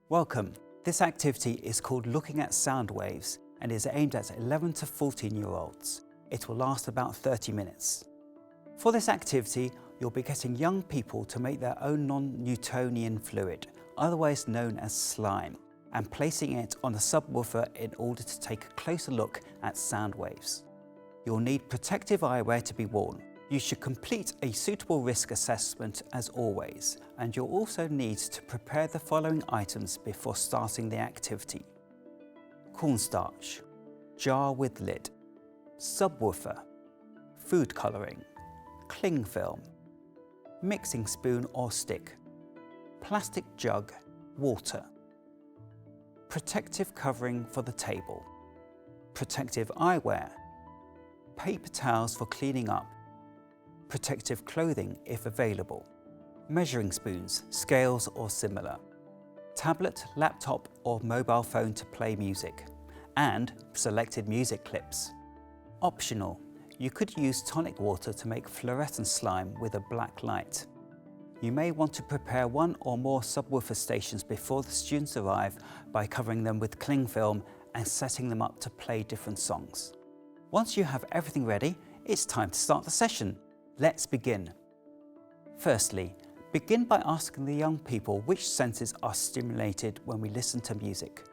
Welcome. This activity is called Looking at Sound Waves and is aimed at 11 to 14-year-olds. It will last about 30 minutes. For this activity, you'll be getting young people to make their own non-Newtonian fluid, otherwise known as slime, and placing it on a subwoofer in order to take a closer look at sound waves. You'll need protective eyewear to be worn. You should complete a suitable risk assessment as always, and you'll also need to prepare the following items before starting the activity: cornstarch, jar with lid, subwoofer, food colouring, cling film, mixing spoon or stick, plastic jug, water, protective covering for the table, protective eyewear, paper towels for cleaning up, protective clothing if available, measuring spoons, scales or similar, tablet, laptop or mobile phone to play music, and selected music clips. Optional, you could use tonic water to make fluorescent slime with a black light. You may want to prepare one or more subwoofer stations before the students arrive by covering them with cling film and setting them up to play different songs. Once you have everything ready, it's time to start the session. Let's begin. Firstly, begin by asking the young people which senses are stimulated when we listen to music.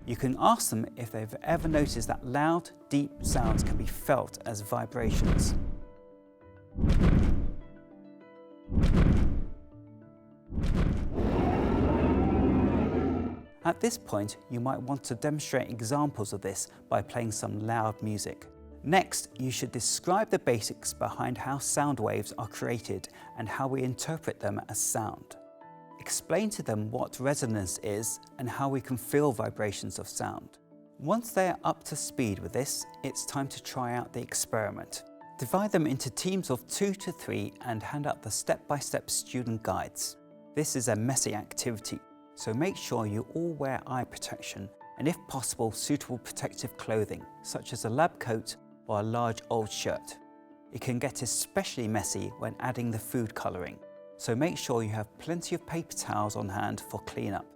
You can ask them if they've ever noticed that loud, deep sounds can be felt as vibrations. At this point, you might want to demonstrate examples of this by playing some loud music. Next, you should describe the basics behind how sound waves are created and how we interpret them as sound. Explain to them what resonance is and how we can feel vibrations of sound. Once they are up to speed with this, it's time to try out the experiment. Divide them into teams of 2 to 3 and hand out the step-by-step student guides. This is a messy activity, so make sure you all wear eye protection and, if possible, suitable protective clothing, such as a lab coat or a large old shirt. It can get especially messy when adding the food colouring, so make sure you have plenty of paper towels on hand for cleanup.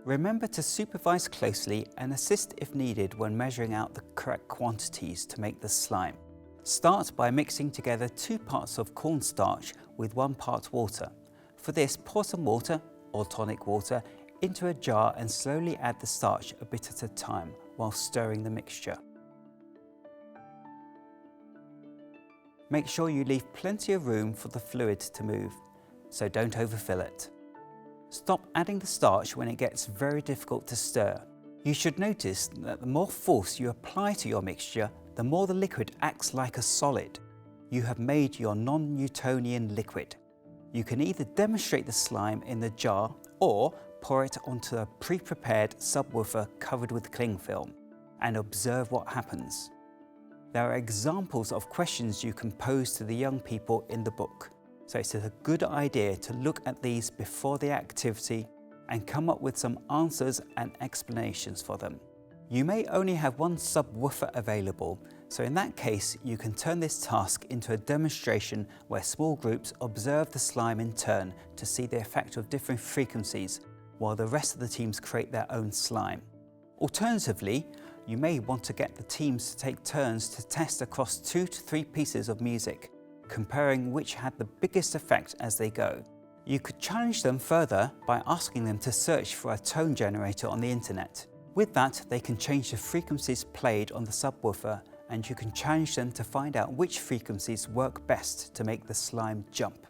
Remember to supervise closely and assist if needed when measuring out the correct quantities to make the slime. Start by mixing together 2 parts of cornstarch with 1 part water. For this, pour some water, or tonic water, into a jar and slowly add the starch a bit at a time while stirring the mixture. Make sure you leave plenty of room for the fluid to move, so don't overfill it. Stop adding the starch when it gets very difficult to stir. You should notice that the more force you apply to your mixture, the more the liquid acts like a solid. You have made your non-Newtonian liquid. You can either demonstrate the slime in the jar or pour it onto a pre-prepared subwoofer covered with cling film and observe what happens. There are examples of questions you can pose to the young people in the book, so it's a good idea to look at these before the activity and come up with some answers and explanations for them. You may only have one subwoofer available, so in that case you can turn this task into a demonstration where small groups observe the slime in turn to see the effect of different frequencies, while the rest of the teams create their own slime. Alternatively, you may want to get the teams to take turns to test across 2 to 3 pieces of music, comparing which had the biggest effect as they go. You could challenge them further by asking them to search for a tone generator on the internet. With that, they can change the frequencies played on the subwoofer, and you can challenge them to find out which frequencies work best to make the slime jump.